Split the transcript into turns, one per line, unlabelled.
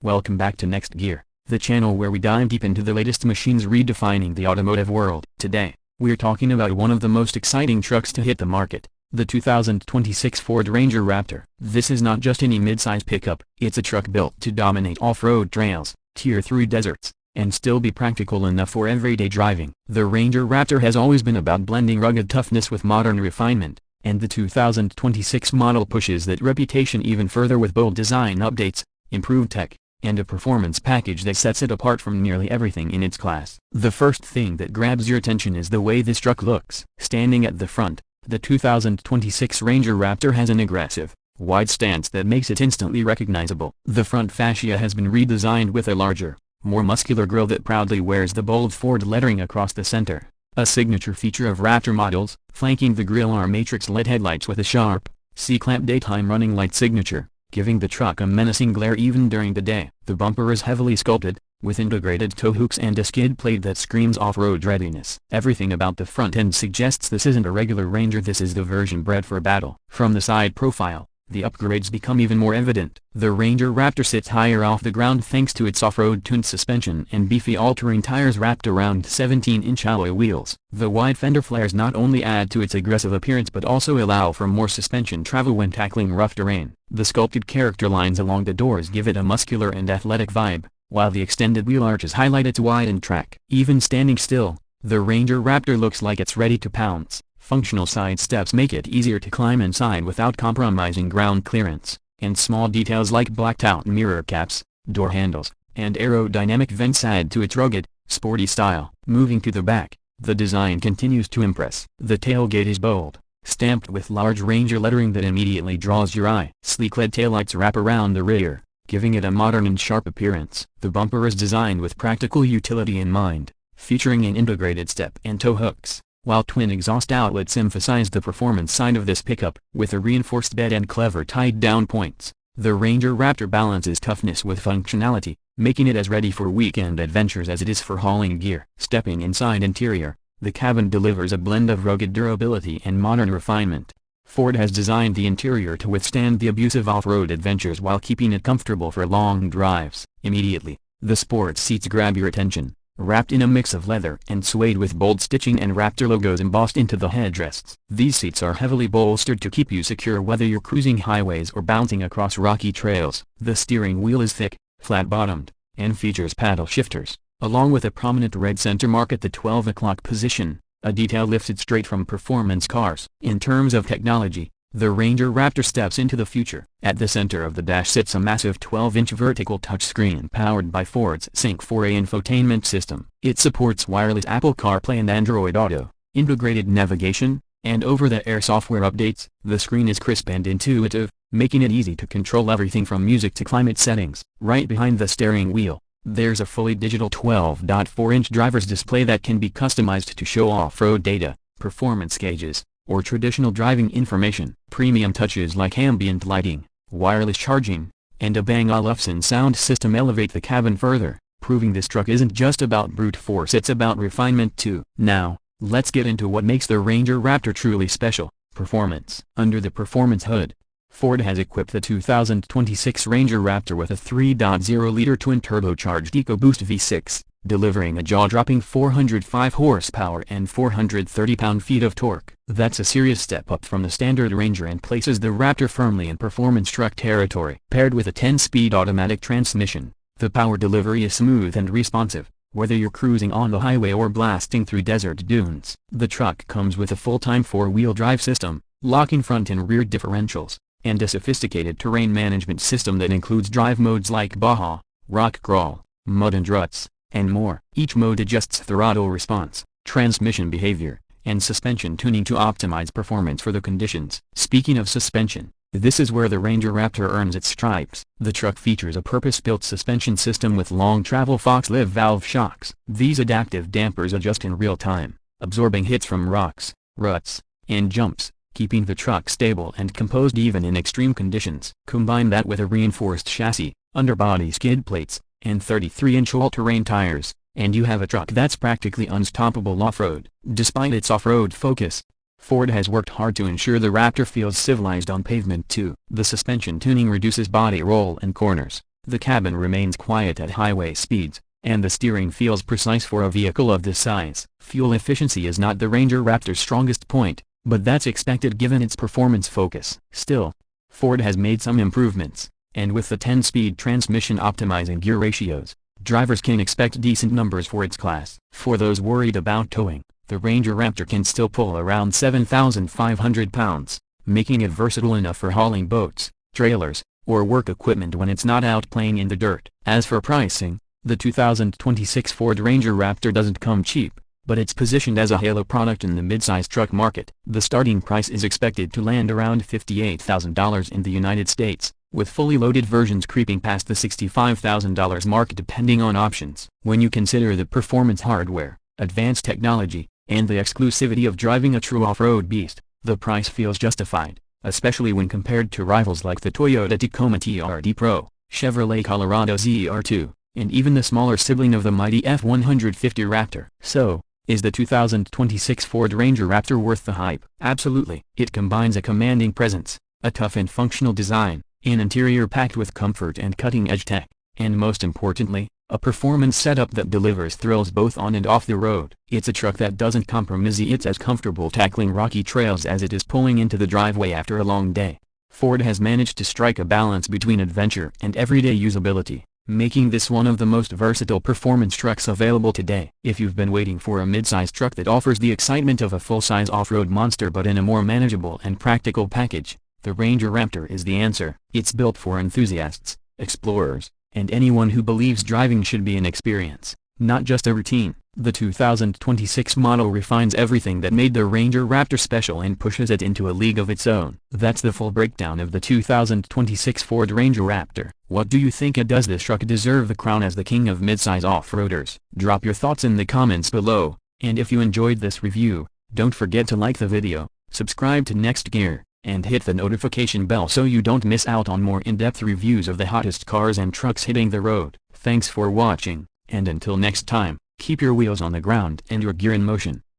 Welcome back to Next Gear, the channel where we dive deep into the latest machines redefining the automotive world. Today, we're talking about one of the most exciting trucks to hit the market, the 2026 Ford Ranger Raptor. This is not just any midsize pickup, it's a truck built to dominate off-road trails, tear through deserts, and still be practical enough for everyday driving. The Ranger Raptor has always been about blending rugged toughness with modern refinement, and the 2026 model pushes that reputation even further with bold design updates, improved tech, and a performance package that sets it apart from nearly everything in its class. The first thing that grabs your attention is the way this truck looks. Standing at the front, the 2026 Ranger Raptor has an aggressive, wide stance that makes it instantly recognizable. The front fascia has been redesigned with a larger, more muscular grille that proudly wears the bold Ford lettering across the center. A signature feature of Raptor models, flanking the grille are matrix LED headlights with a sharp, C-clamp daytime running light signature, giving the truck a menacing glare even during the day. The bumper is heavily sculpted, with integrated tow hooks and a skid plate that screams off-road readiness. Everything about the front end suggests this isn't a regular Ranger, this is the version bred for battle. From the side profile, the upgrades become even more evident. The Ranger Raptor sits higher off the ground thanks to its off-road tuned suspension and beefy all-terrain tires wrapped around 17-inch alloy wheels. The wide fender flares not only add to its aggressive appearance but also allow for more suspension travel when tackling rough terrain. The sculpted character lines along the doors give it a muscular and athletic vibe, while the extended wheel arches highlight its widened track. Even standing still, the Ranger Raptor looks like it's ready to pounce. Functional side steps make it easier to climb inside without compromising ground clearance, and small details like blacked-out mirror caps, door handles, and aerodynamic vents add to its rugged, sporty style. Moving to the back, the design continues to impress. The tailgate is bold, stamped with large Ranger lettering that immediately draws your eye. Sleek LED taillights wrap around the rear, giving it a modern and sharp appearance. The bumper is designed with practical utility in mind, featuring an integrated step and tow hooks, while twin exhaust outlets emphasize the performance side of this pickup. With a reinforced bed and clever tied-down points, the Ranger Raptor balances toughness with functionality, making it as ready for weekend adventures as it is for hauling gear. Stepping inside interior, the cabin delivers a blend of rugged durability and modern refinement. Ford has designed the interior to withstand the abusive off-road adventures while keeping it comfortable for long drives. Immediately, the sports seats grab your attention. Wrapped in a mix of leather and suede with bold stitching and Raptor logos embossed into the headrests. These seats are heavily bolstered to keep you secure whether you're cruising highways or bouncing across rocky trails. The steering wheel is thick, flat-bottomed, and features paddle shifters, along with a prominent red center mark at the 12 o'clock position, a detail lifted straight from performance cars. In terms of technology, the Ranger Raptor steps into the future. At the center of the dash sits a massive 12-inch vertical touchscreen powered by Ford's Sync 4A infotainment system. It supports wireless Apple CarPlay and Android Auto, integrated navigation, and over-the-air software updates. The screen is crisp and intuitive, making it easy to control everything from music to climate settings. Right behind the steering wheel, there's a fully digital 12.4-inch driver's display that can be customized to show off-road data, performance gauges, or traditional driving information. Premium touches like ambient lighting, wireless charging, and a Bang & Olufsen sound system elevate the cabin further, proving this truck isn't just about brute force, it's about refinement too. Now, let's get into what makes the Ranger Raptor truly special: performance. Under the performance hood, Ford has equipped the 2026 Ranger Raptor with a 3.0-liter twin-turbocharged EcoBoost V6, delivering a jaw-dropping 405 horsepower and 430 pound-feet of torque. That's a serious step up from the standard Ranger and places the Raptor firmly in performance truck territory. Paired with a 10-speed automatic transmission, the power delivery is smooth and responsive, whether you're cruising on the highway or blasting through desert dunes. The truck comes with a full-time four-wheel drive system, locking front and rear differentials, and a sophisticated terrain management system that includes drive modes like Baja, Rock Crawl, Mud and Ruts, and more. Each mode adjusts throttle response, transmission behavior, and suspension tuning to optimize performance for the conditions. Speaking of suspension, this is where the Ranger Raptor earns its stripes. The truck features a purpose-built suspension system with long-travel Fox-Live valve shocks. These adaptive dampers adjust in real time, absorbing hits from rocks, ruts, and jumps, keeping the truck stable and composed even in extreme conditions. Combine that with a reinforced chassis, underbody skid plates, and 33-inch all-terrain tires, and you have a truck that's practically unstoppable off-road. Despite its off-road focus, Ford has worked hard to ensure the Raptor feels civilized on pavement too. The suspension tuning reduces body roll and corners, The cabin remains quiet at highway speeds, and the steering feels precise for a vehicle of this size. Fuel efficiency is not the Ranger Raptor's strongest point, but that's expected given its performance focus. Still, Ford has made some improvements, and with the 10-speed transmission optimizing gear ratios, drivers can expect decent numbers for its class. For those worried about towing, the Ranger Raptor can still pull around 7,500 pounds, making it versatile enough for hauling boats, trailers, or work equipment when it's not out playing in the dirt. As for pricing, the 2026 Ford Ranger Raptor doesn't come cheap, but it's positioned as a halo product in the midsize truck market. The starting price is expected to land around $58,000 in the United States, with fully loaded versions creeping past the $65,000 mark depending on options. When you consider the performance hardware, advanced technology, and the exclusivity of driving a true off-road beast, the price feels justified, especially when compared to rivals like the Toyota Tacoma TRD Pro, Chevrolet Colorado ZR2, and even the smaller sibling of the mighty F-150 Raptor. So, is the 2026 Ford Ranger Raptor worth the hype? Absolutely. It combines a commanding presence, a tough and functional design, an interior packed with comfort and cutting-edge tech, and most importantly, a performance setup that delivers thrills both on and off the road. It's a truck that doesn't compromise. It's as comfortable tackling rocky trails as it is pulling into the driveway after a long day. Ford has managed to strike a balance between adventure and everyday usability, making this one of the most versatile performance trucks available today. If you've been waiting for a midsize truck that offers the excitement of a full-size off-road monster but in a more manageable and practical package, the Ranger Raptor is the answer. It's built for enthusiasts, explorers, and anyone who believes driving should be an experience, not just a routine. The 2026 model refines everything that made the Ranger Raptor special and pushes it into a league of its own. That's the full breakdown of the 2026 Ford Ranger Raptor. What do you think? Does this truck deserve the crown as the king of midsize off-roaders? Drop your thoughts in the comments below, and if you enjoyed this review, don't forget to like the video, subscribe to Next Gear, and hit the notification bell so you don't miss out on more in-depth reviews of the hottest cars and trucks hitting the road. Thanks for watching, and until next time, keep your wheels on the ground and your gear in motion.